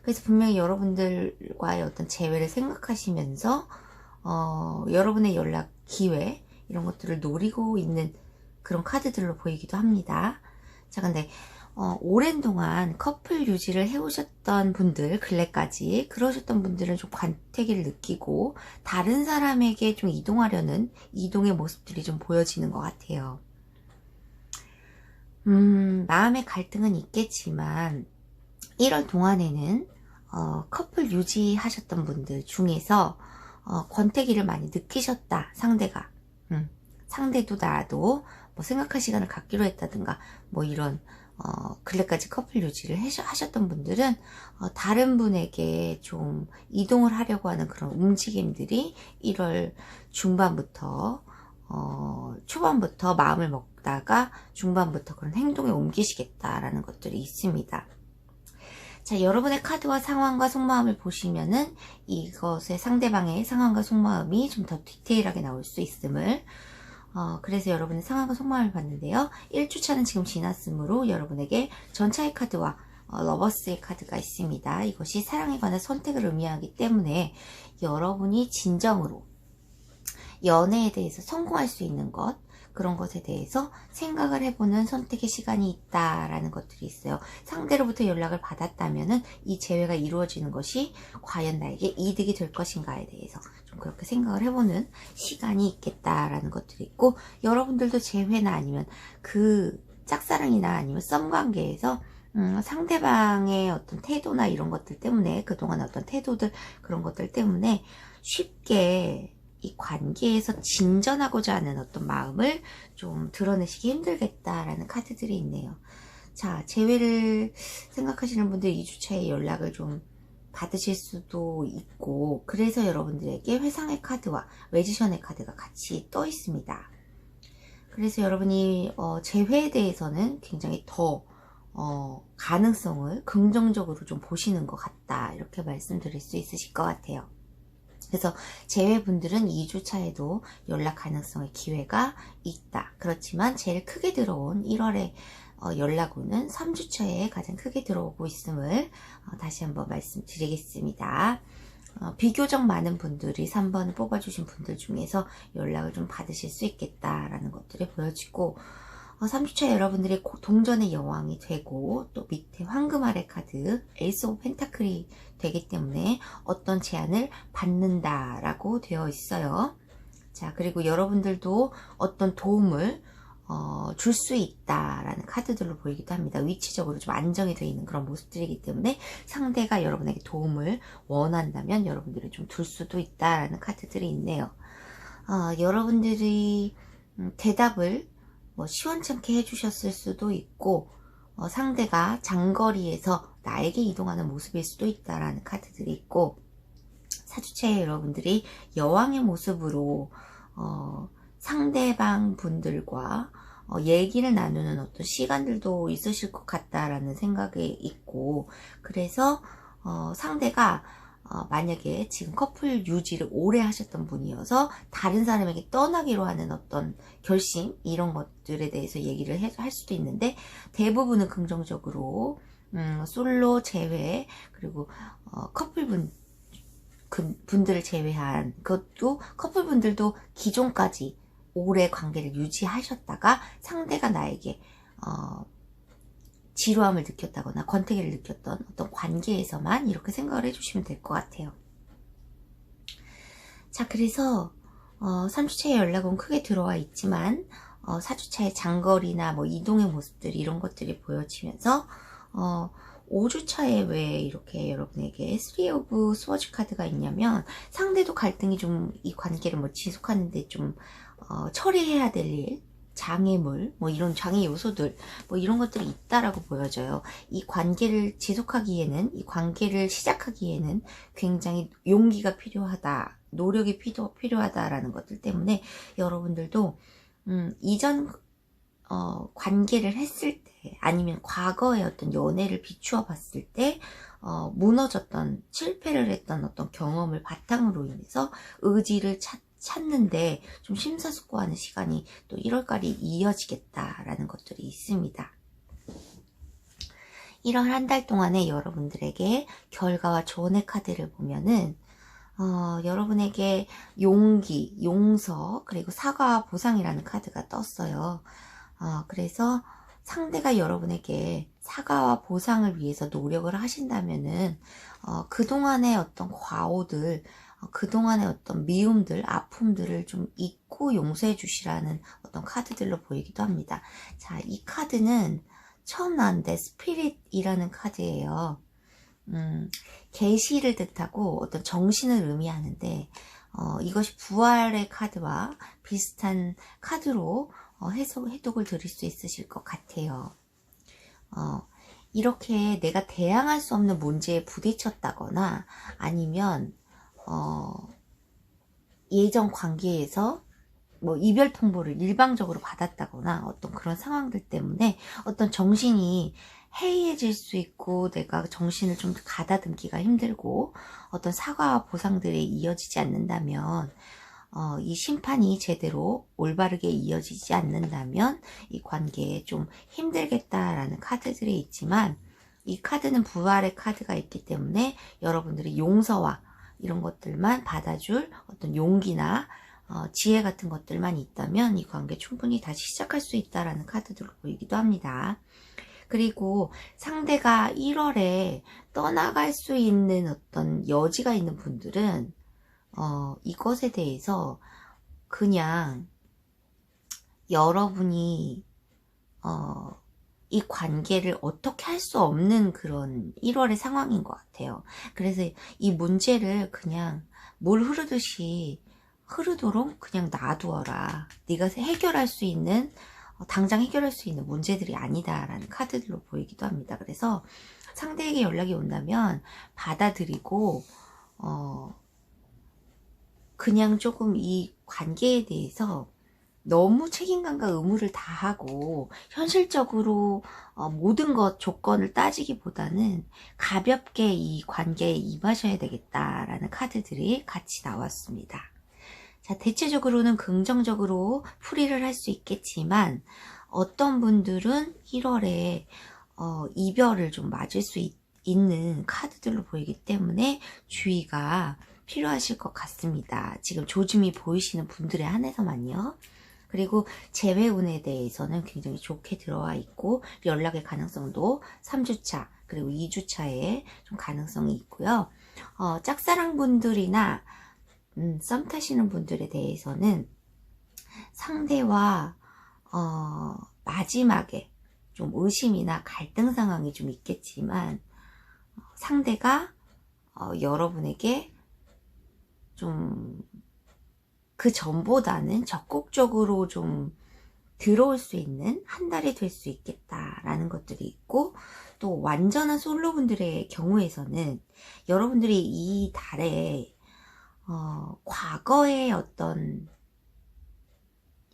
그래서 분명히 여러분들과의 어떤 재회를 생각하시면서 여러분의 연락 기회, 이런 것들을 노리고 있는 그런 카드들로 보이기도 합니다. 자, 근데 오랜 동안 커플 유지를 해오셨던 분들, 근래까지 그러셨던 분들은 좀 관태기를 느끼고 다른 사람에게 좀 이동하려는 이동의 모습들이 좀 보여지는 것 같아요. 마음의 갈등은 있겠지만 1월 동안에는 커플 유지하셨던 분들 중에서 권태기를 많이 느끼셨다, 상대가. 상대도 나도 뭐 생각할 시간을 갖기로 했다든가, 뭐 이런 근래까지 커플 유지를 하셨던 분들은 다른 분에게 좀 이동을 하려고 하는 그런 움직임들이 1월 중반부터 초반부터 마음을 먹다가 중반부터 그런 행동에 옮기시겠다라는 것들이 있습니다. 자, 여러분의 카드와 상황과 속마음을 보시면은 이것의 상대방의 상황과 속마음이 좀 더 디테일하게 나올 수 있음을, 그래서 여러분의 상황과 속마음을 봤는데요. 1주차는 지금 지났으므로 여러분에게 전차의 카드와 러버스의 카드가 있습니다. 이것이 사랑에 관한 선택을 의미하기 때문에 여러분이 진정으로 연애에 대해서 성공할 수 있는 것, 그런 것에 대해서 생각을 해보는 선택의 시간이 있다라는 것들이 있어요. 상대로부터 연락을 받았다면은 이 재회가 이루어지는 것이 과연 나에게 이득이 될 것인가에 대해서 좀 그렇게 생각을 해보는 시간이 있겠다라는 것들이 있고, 여러분들도 재회나 아니면 그 짝사랑이나 아니면 썸관계에서 상대방의 어떤 태도나 이런 것들 때문에, 그동안 어떤 태도들 그런 것들 때문에 쉽게 이 관계에서 진전하고자 하는 어떤 마음을 좀 드러내시기 힘들겠다라는 카드들이 있네요. 자, 재회를 생각하시는 분들 2주차에 연락을 좀 받으실 수도 있고, 그래서 여러분들에게 회상의 카드와 매지션의 카드가 같이 떠 있습니다. 그래서 여러분이 재회에 대해서는 굉장히 더 가능성을 긍정적으로 좀 보시는 것 같다, 이렇게 말씀드릴 수 있으실 것 같아요. 그래서 재회분들은 2주차에도 연락 가능성의 기회가 있다. 그렇지만 제일 크게 들어온 1월에 연락오는 3주차에 가장 크게 들어오고 있음을 다시 한번 말씀드리겠습니다. 비교적 많은 분들이 3번을 뽑아주신 분들 중에서 연락을 좀 받으실 수 있겠다라는 것들이 보여지고, 3주차 여러분들이 동전의 여왕이 되고, 또 밑에 황금 아래 카드 에이스 오브 펜타클이 되기 때문에 어떤 제안을 받는다라고 되어 있어요. 자, 그리고 여러분들도 어떤 도움을 줄 수 있다라는 카드들로 보이기도 합니다. 위치적으로 좀 안정이 되어 있는 그런 모습들이기 때문에 상대가 여러분에게 도움을 원한다면 여러분들이 좀 둘 수도 있다라는 카드들이 있네요. 여러분들이 대답을 뭐 시원찮게 해주셨을 수도 있고, 상대가 장거리에서 나에게 이동하는 모습일 수도 있다라는 카드들이 있고, 4주차에 여러분들이 여왕의 모습으로 상대방 분들과 얘기를 나누는 어떤 시간들도 있으실 것 같다라는 생각이 있고, 그래서 상대가 만약에 지금 커플 유지를 오래 하셨던 분이어서 다른 사람에게 떠나기로 하는 어떤 결심, 이런 것들에 대해서 얘기를 할 수도 있는데, 대부분은 긍정적으로 솔로 제외, 그리고 분들을 제외한, 그것도 커플분들도 기존까지 오래 관계를 유지하셨다가 상대가 나에게 지루함을 느꼈다거나 권태기를 느꼈던 어떤 관계에서만 이렇게 생각을 해주시면 될 것 같아요. 자, 그래서 3주차에 연락은 크게 들어와 있지만 4주차의 장거리나 뭐 이동의 모습들, 이런 것들이 보여지면서 5주차에 왜 이렇게 여러분에게 3 오브 스워즈 카드가 있냐면, 상대도 갈등이 좀 이 관계를 뭐 지속하는데 좀 처리해야 될 일, 장애물, 뭐 이런 장애 요소들, 뭐 이런 것들이 있다라고 보여져요. 이 관계를 지속하기에는, 이 관계를 시작하기에는 굉장히 용기가 필요하다, 노력이 필요하다라는 것들 때문에 여러분들도 이전 관계를 했을 때, 아니면 과거의 어떤 연애를 비추어 봤을 때 무너졌던, 실패를 했던 어떤 경험을 바탕으로 인해서 의지를 찾는데 좀 심사숙고하는 시간이 또 1월까지 이어지겠다라는 것들이 있습니다. 1월 한 달 동안에 여러분들에게 결과와 조언의 카드를 보면은 여러분에게 용기, 용서, 그리고 사과와 보상이라는 카드가 떴어요. 그래서 상대가 여러분에게 사과와 보상을 위해서 노력을 하신다면은 그동안의 어떤 과오들, 그동안의 어떤 미움들, 아픔들을 좀 잊고 용서해 주시라는 어떤 카드들로 보이기도 합니다. 자, 이 카드는 처음 나왔는데 스피릿이라는 카드예요. 계시를 뜻하고 어떤 정신을 의미하는데, 이것이 부활의 카드와 비슷한 카드로 해독을 드릴 수 있으실 것 같아요. 이렇게 내가 대항할 수 없는 문제에 부딪혔다거나, 아니면 예전 관계에서 뭐 이별 통보를 일방적으로 받았다거나, 어떤 그런 상황들 때문에 어떤 정신이 해이해질 수 있고, 내가 정신을 좀 가다듬기가 힘들고 어떤 사과와 보상들이 이어지지 않는다면, 이 심판이 제대로 올바르게 이어지지 않는다면 이 관계에 좀 힘들겠다라는 카드들이 있지만, 이 카드는 부활의 카드가 있기 때문에 여러분들이 용서와 이런 것들만 받아줄 어떤 용기나 지혜 같은 것들만 있다면 이 관계 충분히 다시 시작할 수 있다라는 카드들로 보이기도 합니다. 그리고 상대가 1월에 떠나갈 수 있는 어떤 여지가 있는 분들은 이것에 대해서 그냥 여러분이 이 관계를 어떻게 할 수 없는 그런 1월의 상황인 것 같아요. 그래서 이 문제를 그냥 물 흐르듯이 흐르도록 그냥 놔두어라. 네가 해결할 수 있는 당장 해결할 수 있는 문제들이 아니다라는 카드들로 보이기도 합니다. 그래서 상대에게 연락이 온다면 받아들이고 그냥 조금 이 관계에 대해서 너무 책임감과 의무를 다하고 현실적으로 모든 것 조건을 따지기보다는 가볍게 이 관계에 임하셔야 되겠다라는 카드들이 같이 나왔습니다. 자, 대체적으로는 긍정적으로 풀이를 할 수 있겠지만 어떤 분들은 1월에 이별을 좀 맞을 수 있는 카드들로 보이기 때문에 주의가 필요하실 것 같습니다. 지금 조짐이 보이시는 분들에 한해서만요. 그리고 재회운에 대해서는 굉장히 좋게 들어와 있고 연락의 가능성도 3주차 그리고 2주차에 좀 가능성이 있고요. 짝사랑분들이나 썸 타시는 분들에 대해서는 상대와 마지막에 좀 의심이나 갈등 상황이 좀 있겠지만 상대가 여러분에게 좀 그 전보다는 적극적으로 좀 들어올 수 있는 한 달이 될 수 있겠다라는 것들이 있고, 또 완전한 솔로분들의 경우에서는 여러분들이 이 달에 과거의 어떤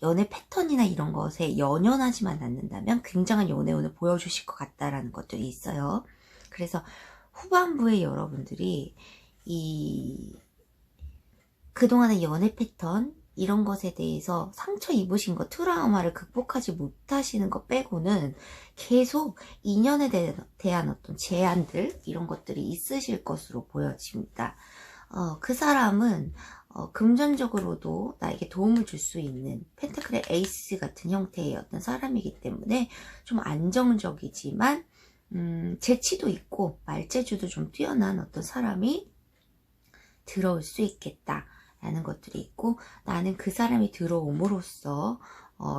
연애 패턴이나 이런 것에 연연하지만 않는다면 굉장한 연애운을 보여주실 것 같다라는 것들이 있어요. 그래서 후반부에 여러분들이 그동안의 연애 패턴 이런 것에 대해서 상처 입으신 것, 트라우마를 극복하지 못하시는 것 빼고는 계속 인연에 대한 어떤 제한들 이런 것들이 있으실 것으로 보여집니다. 그 사람은 금전적으로도 나에게 도움을 줄 수 있는 펜타클의 에이스 같은 형태의 어떤 사람이기 때문에 좀 안정적이지만 재치도 있고 말재주도 좀 뛰어난 어떤 사람이 들어올 수 있겠다 라는 것들이 있고, 나는 그 사람이 들어옴으로써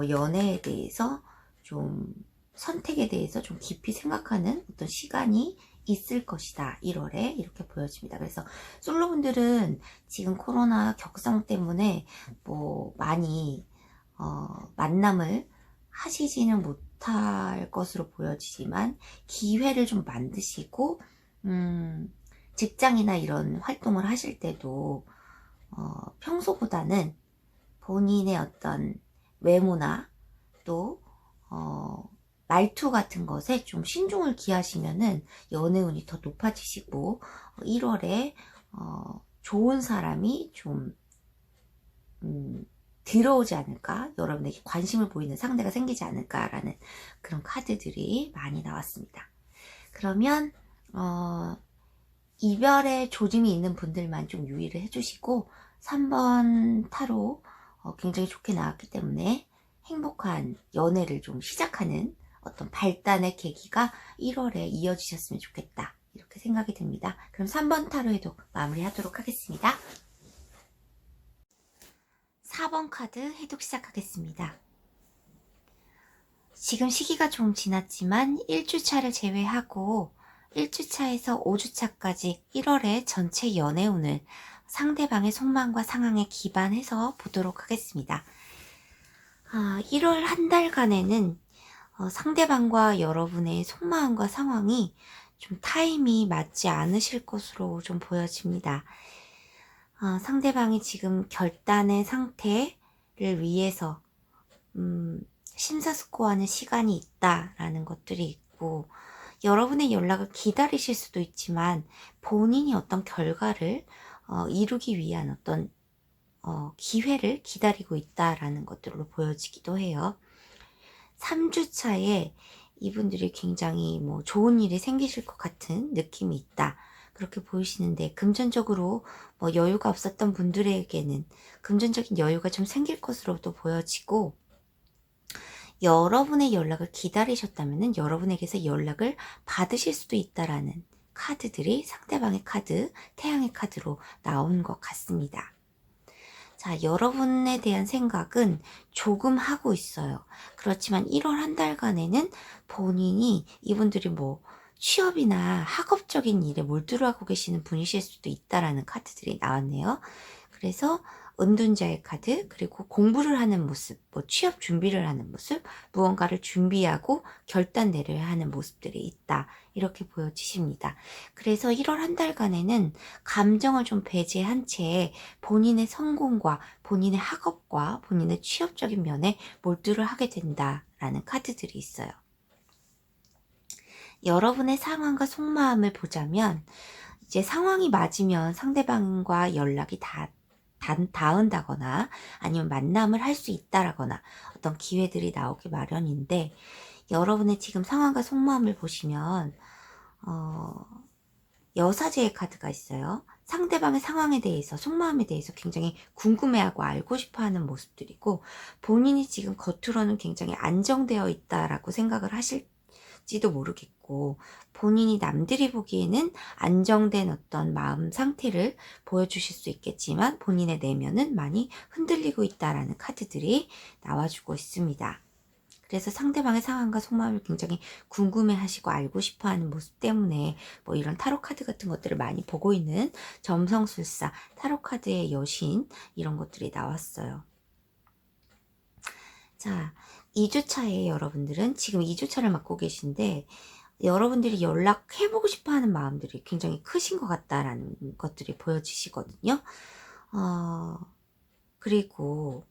연애에 대해서 좀 선택에 대해서 좀 깊이 생각하는 어떤 시간이 있을 것이다 1월에 이렇게 보여집니다. 그래서 솔로분들은 지금 코로나 격상 때문에 뭐 많이 만남을 하시지는 못할 것으로 보여지지만 기회를 좀 만드시고 직장이나 이런 활동을 하실 때도 평소보다는 본인의 어떤 외모나 또 말투 같은 것에 좀 신중을 기하시면은 연애운이 더 높아지시고 1월에 좋은 사람이 좀 들어오지 않을까, 여러분에게 관심을 보이는 상대가 생기지 않을까라는 그런 카드들이 많이 나왔습니다. 그러면 이별의 조짐이 있는 분들만 좀 유의를 해주시고 3번 타로 굉장히 좋게 나왔기 때문에 행복한 연애를 좀 시작하는 어떤 발단의 계기가 1월에 이어지셨으면 좋겠다 이렇게 생각이 듭니다. 그럼 3번 타로에도 마무리하도록 하겠습니다. 4번 카드 해독 시작하겠습니다. 지금 시기가 좀 지났지만 1주차를 제외하고 1주차에서 5주차까지 1월의 전체 연애운을 상대방의 속마음과 상황에 기반해서 보도록 하겠습니다. 1월 한 달간에는 상대방과 여러분의 속마음과 상황이 좀 타임이 맞지 않으실 것으로 좀 보여집니다. 상대방이 지금 결단의 상태를 위해서 심사숙고하는 시간이 있다라는 것들이 있고, 여러분의 연락을 기다리실 수도 있지만 본인이 어떤 결과를 이루기 위한 어떤 기회를 기다리고 있다라는 것들로 보여지기도 해요. 3주차에 이분들이 굉장히 뭐 좋은 일이 생기실 것 같은 느낌이 있다. 그렇게 보이시는데, 금전적으로 뭐 여유가 없었던 분들에게는 금전적인 여유가 좀 생길 것으로도 보여지고, 여러분의 연락을 기다리셨다면 여러분에게서 연락을 받으실 수도 있다라는 카드들이 상대방의 카드, 태양의 카드로 나온 것 같습니다. 자, 여러분에 대한 생각은 조금 하고 있어요. 그렇지만 1월 한 달간에는 본인이, 이분들이 뭐 취업이나 학업적인 일에 몰두하고 계시는 분이실 수도 있다라는 카드들이 나왔네요. 그래서 은둔자의 카드, 그리고 공부를 하는 모습, 뭐 취업 준비를 하는 모습, 무언가를 준비하고 결단 내려야 하는 모습들이 있다, 이렇게 보여지십니다. 그래서 1월 한 달간에는 감정을 좀 배제한 채 본인의 성공과 본인의 학업과 본인의 취업적인 면에 몰두를 하게 된다라는 카드들이 있어요. 여러분의 상황과 속마음을 보자면, 이제 상황이 맞으면 상대방과 연락이 닿은다거나 아니면 만남을 할 수 있다라거나 어떤 기회들이 나오기 마련인데, 여러분의 지금 상황과 속마음을 보시면 여사제의 카드가 있어요. 상대방의 상황에 대해서, 속마음에 대해서 굉장히 궁금해하고 알고 싶어하는 모습들이고, 본인이 지금 겉으로는 굉장히 안정되어 있다라고 생각을 하실지도 모르겠고, 본인이 남들이 보기에는 안정된 어떤 마음 상태를 보여주실 수 있겠지만 본인의 내면은 많이 흔들리고 있다라는 카드들이 나와주고 있습니다. 그래서 상대방의 상황과 속마음을 굉장히 궁금해하시고 알고 싶어하는 모습 때문에 뭐 이런 타로 카드 같은 것들을 많이 보고 있는 점성술사, 타로 카드의 여신, 이런 것들이 나왔어요. 자, 2주차에 여러분들은 지금 2주차를 맡고 계신데, 여러분들이 연락해보고 싶어하는 마음들이 굉장히 크신 것 같다라는 것들이 보여지시거든요. 그리고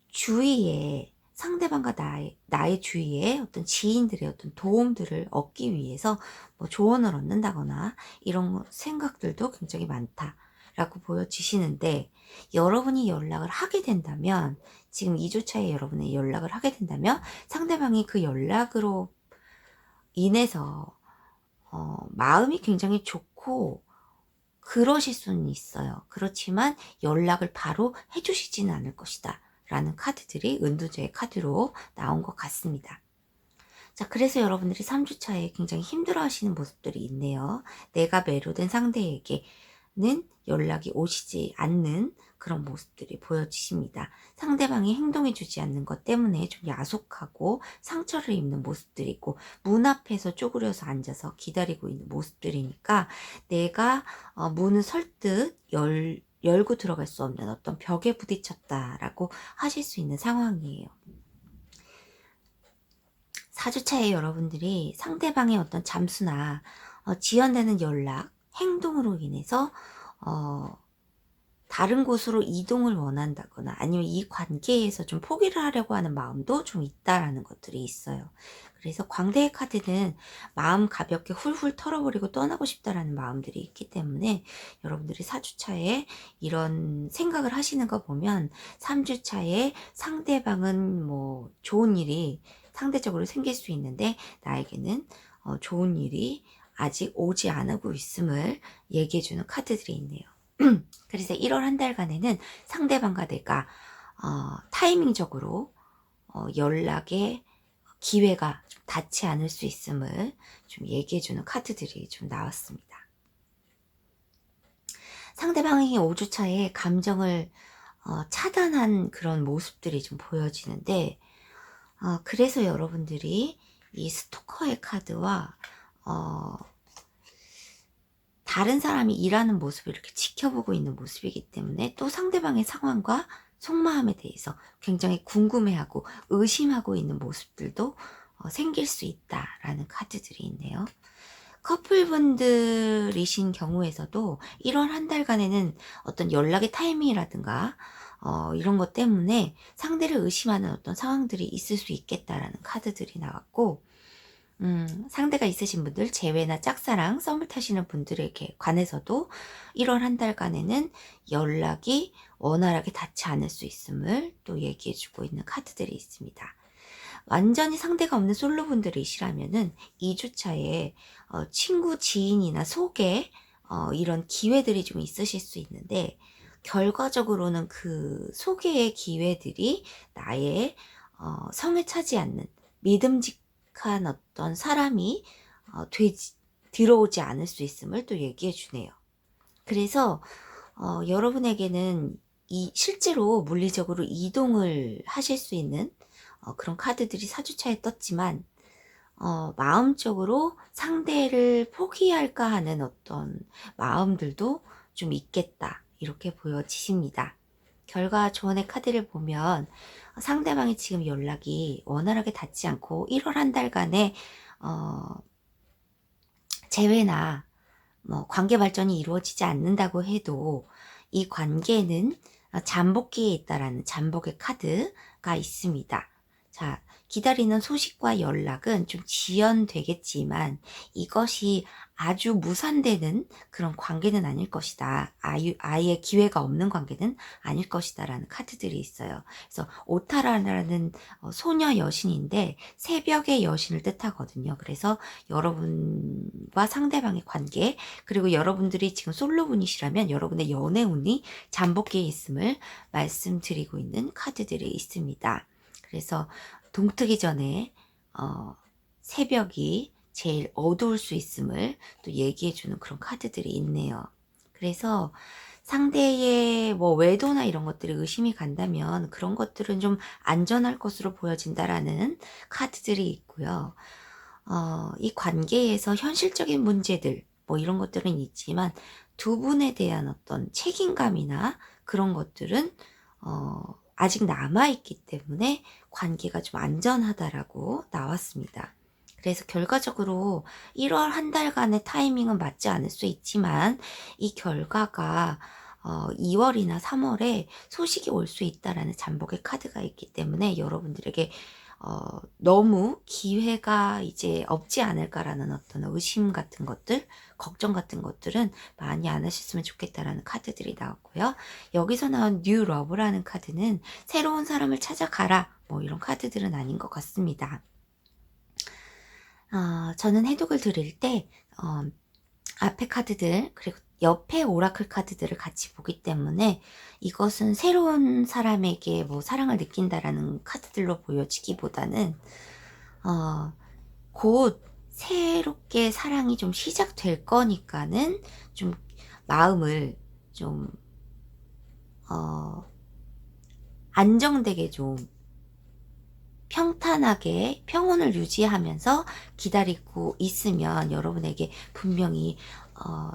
주위에 상대방과 나의 주위에 어떤 지인들의 어떤 도움들을 얻기 위해서 뭐 조언을 얻는다거나 이런 생각들도 굉장히 많다라고 보여지시는데, 여러분이 연락을 하게 된다면, 지금 2주차에 여러분이 연락을 하게 된다면 상대방이 그 연락으로 인해서 마음이 굉장히 좋고 그러실 수는 있어요. 그렇지만 연락을 바로 해주시지는 않을 것이다 라는 카드들이 은둔자의 카드로 나온 것 같습니다. 자, 그래서 여러분들이 3주차에 굉장히 힘들어 하시는 모습들이 있네요. 내가 매료된 상대에게는 연락이 오시지 않는 그런 모습들이 보여지십니다. 상대방이 행동해주지 않는 것 때문에 좀 야속하고 상처를 입는 모습들이 있고, 문 앞에서 쪼그려서 앉아서 기다리고 있는 모습들이니까 내가 문을 설득 열고 들어갈 수 없는 어떤 벽에 부딪혔다라고 하실 수 있는 상황이에요. 4주차에 여러분들이 상대방의 어떤 잠수나 지연되는 연락, 행동으로 인해서 다른 곳으로 이동을 원한다거나 아니면 이 관계에서 좀 포기를 하려고 하는 마음도 좀 있다라는 것들이 있어요. 그래서 광대의 카드는 마음 가볍게 훌훌 털어버리고 떠나고 싶다라는 마음들이 있기 때문에, 여러분들이 4주차에 이런 생각을 하시는 거 보면 3주차에 상대방은 뭐 좋은 일이 상대적으로 생길 수 있는데 나에게는 좋은 일이 아직 오지 않고 있음을 얘기해주는 카드들이 있네요. 그래서 1월 한 달간에는 상대방과 내가 타이밍적으로 연락의 기회가 좀 닿지 않을 수 있음을 좀 얘기해주는 카드들이 좀 나왔습니다. 상대방이 5주차에 감정을 차단한 그런 모습들이 좀 보여지는데, 그래서 여러분들이 이 스토커의 카드와 다른 사람이 일하는 모습을 이렇게 지켜보고 있는 모습이기 때문에, 또 상대방의 상황과 속마음에 대해서 굉장히 궁금해하고 의심하고 있는 모습들도 생길 수 있다라는 카드들이 있네요. 커플분들이신 경우에서도 1월 한 달간에는 어떤 연락의 타이밍이라든가 이런 것 때문에 상대를 의심하는 어떤 상황들이 있을 수 있겠다라는 카드들이 나왔고, 상대가 있으신 분들, 재회나 짝사랑, 썸을 타시는 분들에게 관해서도 1월 한 달간에는 연락이 원활하게 닿지 않을 수 있음을 또 얘기해주고 있는 카드들이 있습니다. 완전히 상대가 없는 솔로분들이시라면은 2주차에 친구, 지인이나 소개 이런 기회들이 좀 있으실 수 있는데, 결과적으로는 그 소개의 기회들이 나의 성을 차지 않는 믿음직한 어떤 사람이 들어오지 않을 수 있음을 또 얘기해 주네요. 그래서 여러분에게는 실제로 물리적으로 이동을 하실 수 있는 그런 카드들이 4주차에 떴지만, 마음적으로 상대를 포기할까 하는 어떤 마음들도 좀 있겠다, 이렇게 보여지십니다. 결과 조언의 카드를 보면 상대방이 지금 연락이 원활하게 닿지 않고 1월 한 달간의 재회나 뭐 관계 발전이 이루어지지 않는다고 해도 이 관계는 잠복기에 있다라는 잠복의 카드가 있습니다. 자, 기다리는 소식과 연락은 좀 지연되겠지만 이것이 아주 무산되는 그런 관계는 아닐 것이다. 아예 기회가 없는 관계는 아닐 것이다 라는 카드들이 있어요. 그래서 오타라라는 소녀 여신인데 새벽의 여신을 뜻하거든요. 그래서 여러분과 상대방의 관계, 그리고 여러분들이 지금 솔로분이시라면 여러분의 연애운이 잠복기에 있음을 말씀드리고 있는 카드들이 있습니다. 그래서 동트기 전에 새벽이 제일 어두울 수 있음을 또 얘기해주는 그런 카드들이 있네요. 그래서 상대의 뭐 외도나 이런 것들이 의심이 간다면 그런 것들은 좀 안전할 것으로 보여진다라는 카드들이 있고요. 이 관계에서 현실적인 문제들 뭐 이런 것들은 있지만 두 분에 대한 어떤 책임감이나 그런 것들은 아직 남아있기 때문에 관계가 좀 안전하다라고 나왔습니다. 그래서 결과적으로 1월 한 달간의 타이밍은 맞지 않을 수 있지만 이 결과가 2월이나 3월에 소식이 올 수 있다라는 잠복의 카드가 있기 때문에 여러분들에게 너무 기회가 이제 없지 않을까라는 어떤 의심 같은 것들, 걱정 같은 것들은 많이 안 하셨으면 좋겠다라는 카드들이 나왔고요. 여기서 나온 뉴 러브라는 카드는 새로운 사람을 찾아가라 뭐 이런 카드들은 아닌 것 같습니다. 저는 해독을 드릴 때 앞에 카드들 그리고 옆에 오라클 카드들을 같이 보기 때문에 이것은 새로운 사람에게 뭐 사랑을 느낀다라는 카드들로 보여지기보다는 곧 새롭게 사랑이 좀 시작될 거니까는 좀 마음을 좀 안정되게 좀 평탄하게 평온을 유지하면서 기다리고 있으면 여러분에게 분명히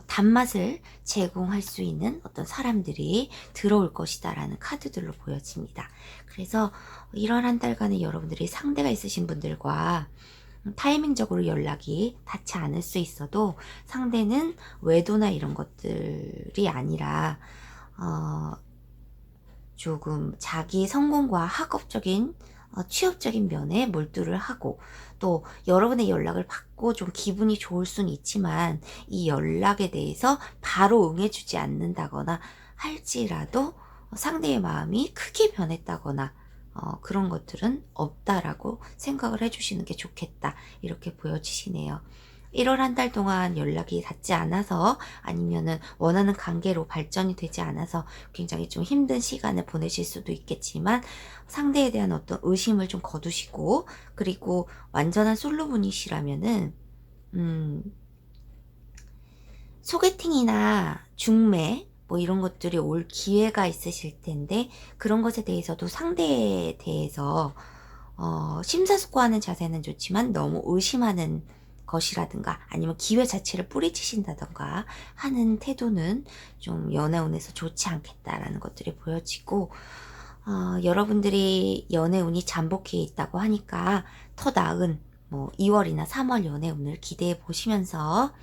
단맛을 제공할 수 있는 어떤 사람들이 들어올 것이다 라는 카드들로 보여집니다. 그래서 1월 한 달간은 여러분들이 상대가 있으신 분들과 타이밍적으로 연락이 닿지 않을 수 있어도 상대는 외도나 이런 것들이 아니라 조금 자기 성공과 학업적인 취업적인 면에 몰두를 하고, 또 여러분의 연락을 받고 좀 기분이 좋을 수는 있지만 이 연락에 대해서 바로 응해주지 않는다거나 할지라도 상대의 마음이 크게 변했다거나 그런 것들은 없다라고 생각을 해주시는 게 좋겠다, 이렇게 보여지시네요. 1월 한 달 동안 연락이 닿지 않아서 아니면은 원하는 관계로 발전이 되지 않아서 굉장히 좀 힘든 시간을 보내실 수도 있겠지만 상대에 대한 어떤 의심을 좀 거두시고, 그리고 완전한 솔로분이시라면은 소개팅이나 중매 뭐 이런 것들이 올 기회가 있으실 텐데 그런 것에 대해서도 상대에 대해서 심사숙고하는 자세는 좋지만 너무 의심하는 것이라든가 아니면 기회 자체를 뿌리치신다던가 하는 태도는 좀 연애운에서 좋지 않겠다라는 것들이 보여지고, 여러분들이 연애운이 잠복기에 있다고 하니까 더 나은 뭐 2월이나 3월 연애운을 기대해 보시면서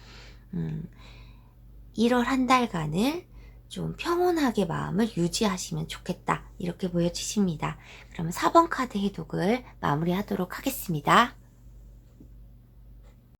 1월 한 달간을 좀 평온하게 마음을 유지하시면 좋겠다, 이렇게 보여지십니다. 그러면 4번 카드 해독을 마무리하도록 하겠습니다.